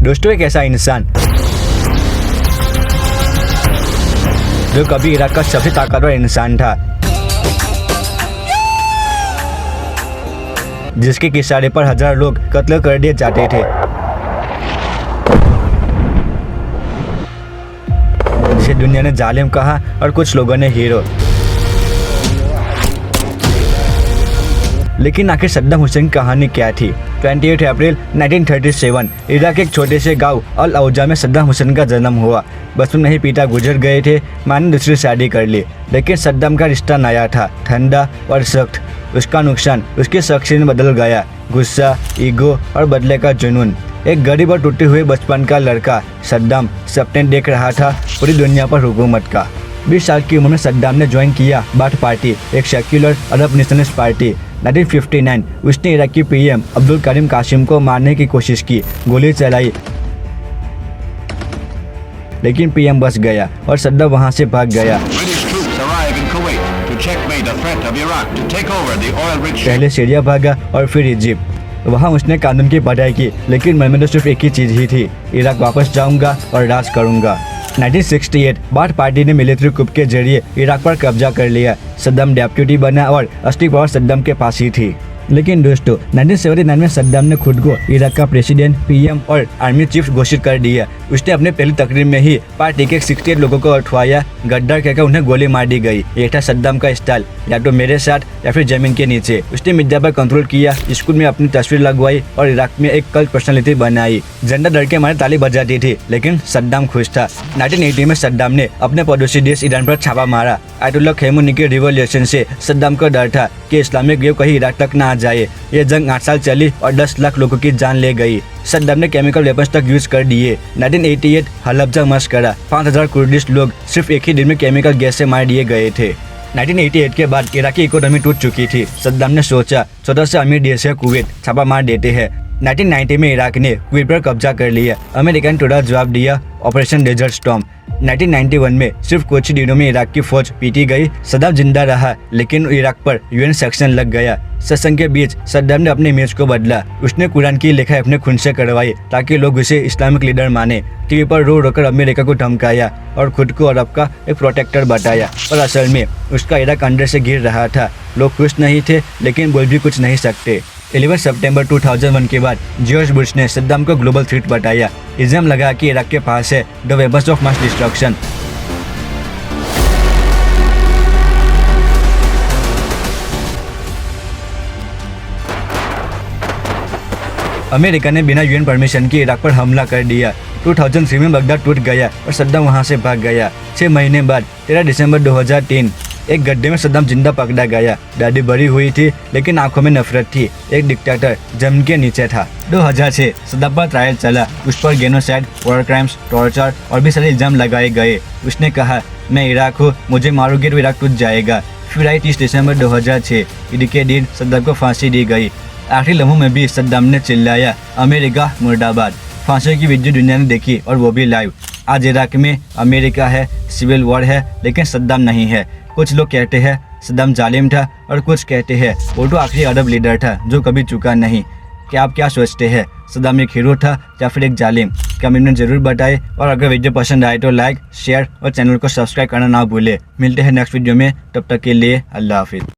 दोस्तों, एक ऐसा इंसान जो कभी इराक का सबसे ताकतवर इंसान था, जिसके इशारे पर हजार लोग कत्ल कर दिए जाते थे, जिसे दुनिया ने जालिम कहा और कुछ लोगों ने हीरो। लेकिन आखिर सद्दाम हुसैन की कहानी क्या थी? 28 अप्रैल 1937 इराक के एक छोटे से गांव अल औजा में सद्दाम हुसैन का जन्म हुआ। बचपन में ही पिता गुजर गए थे, मां ने दूसरी शादी कर ली। लेकिन सद्दाम का रिश्ता नया था, ठंडा और सख्त। उसका नुकसान उसकी शख्सियत में बदल गया, गुस्सा, ईगो और बदले का जुनून। एक गरीब और टूटे हुए बचपन का लड़का सद्दाम सपने देख रहा था पूरी दुनिया पर हुकूमत का। 20 साल की उम्र में सद्दाम ने ज्वाइन किया बाथ पार्टी, एक सेक्युलर अरब नेशनलिस्ट पार्टी। 1959 उसने इराकी पीएम अब्दुल करीम कासिम को मारने की कोशिश की, गोली चलाई, लेकिन पीएम बच गया और सद्दाम वहां से भाग गया। पहले सीरिया भागा और फिर इजिप्ट। वहां उसने कानून की पढ़ाई की, लेकिन मन में तो सिर्फ एक ही चीज ही थी, इराक वापस जाऊंगा और राज करूंगा। 1968 बाथ पार्टी ने मिलिट्री कुप के जरिए इराक पर कब्जा कर लिया। सद्दाम डेप्यूटी बना और असली पावर सद्दाम के पास ही थी। लेकिन दोस्तों, 1979 में सद्दाम ने खुद को इराक का प्रेसिडेंट, पीएम और आर्मी चीफ घोषित कर दिया। उसने अपने पहली तकरीर में ही पार्टी के 68 लोगों को उठवाया, गद्दार कहकर उन्हें गोली मार दी गई। ये था सद्दाम का स्टाइल, या तो मेरे साथ या फिर जमीन के नीचे। उसने मीडिया पर कंट्रोल किया, स्कूल में अपनी तस्वीर लगवाई और इराक में एक कल्ट पर्सनैलिटी बनाई। जनता डर के मारे ताली बजाती थी, लेकिन सद्दाम खुश था। 1980 में सद्दाम ने अपने पड़ोसी देश ईरान पर छापा मारा। आयतुल्लाह खमेनी के रिवॉल्यूशन से सद्दाम को डर था कि इस्लामिक वेव कहीं इराक तक ना जाए। ये जंग 8 साल चली और 10 लाख लोगों की जान ले गई। सद्दाम ने केमिकल वेपन्स तक यूज कर दिए। 1988 हलब्जा मस्करा, 5000 कुर्दिश लोग सिर्फ एक ही दिन में केमिकल गैस से मार दिए गए थे। 1988 के बाद इराकी इकोनॉमी टूट चुकी थी। सद्दाम ने सोचा, छोटा सा अमीर देश है कुवैत, छापा मार देते हैं। 1990 में इराक ने कुवैत पर कब्जा कर लिया। अमेरिका ने तुरंत जवाब दिया, ऑपरेशन डेजर्ट स्टॉर्म। 1991 में सिर्फ कुछ दिनों में इराक की फौज पीटी गई। सद्दाम जिंदा रहा, लेकिन इराक पर यूएन सेक्शन लग गया। सत्संग के बीच सद्दाम ने अपने इमेज को बदला। उसने कुरान की लिखाई अपने खून से करवाई ताकि लोग उसे इस्लामिक लीडर माने। टीवी पर रो रोकर अमेरिका को धमकाया और खुद को अरब का एक प्रोटेक्टर बताया, और असल में उसका इराक अंदर से गिर रहा था। लोग खुश नहीं थे, लेकिन बोल भी कुछ नहीं सकते। 11 सितंबर 2001 के बाद जॉर्ज बुश ने सद्दाम को ग्लोबल थ्रेट बताया। इल्जाम लगा कि इराक के पास है the weapons of mass destruction. America ने बिना यूएन परमिशन के इराक पर हमला कर दिया। 2003 में बगदाद टूट गया और सद्दाम वहां से भाग गया। 6 महीने बाद 13 दिसंबर 2003 एक गड्ढे में सद्दाम जिंदा पकड़ा गया। दाढ़ी बड़ी हुई थी, लेकिन आंखों में नफरत थी। एक डिक्टेटर जमीन के नीचे था। 2006 सद्दाम पर ट्रायल चला। उस पर गेनोसाइड, वॉर क्राइम्स, टॉर्चर और भी सारे इल्जाम लगाए गए। उसने कहा, मैं इराक हूँ, मुझे मारोगे तो इराक टूट जाएगा। फिर आई 30 दिसंबर 2006, ईद के दिन सद्दाम को फांसी दी गई। आखिरी लम्हों में भी सद्दाम ने चिल्लाया, अमेरिका मुर्दाबाद। फांसी की वीडियो दुनिया ने देखी, और वो भी लाइव। आज इराक में अमेरिका है, सिविल वॉर है, लेकिन सद्दाम नहीं है। कुछ लोग कहते हैं सद्दाम जालिम था, और कुछ कहते हैं वो तो आखिरी अरब लीडर था जो कभी चुका नहीं। क्या आप क्या सोचते हैं, सद्दाम एक हीरो था या फिर एक जालिम? कमेंट में जरूर बताएं, और अगर वीडियो पसंद आए तो लाइक, शेयर और चैनल को सब्सक्राइब करना ना भूले। मिलते हैं नेक्स्ट वीडियो में, तब तक के लिए अल्लाह हाफिज़।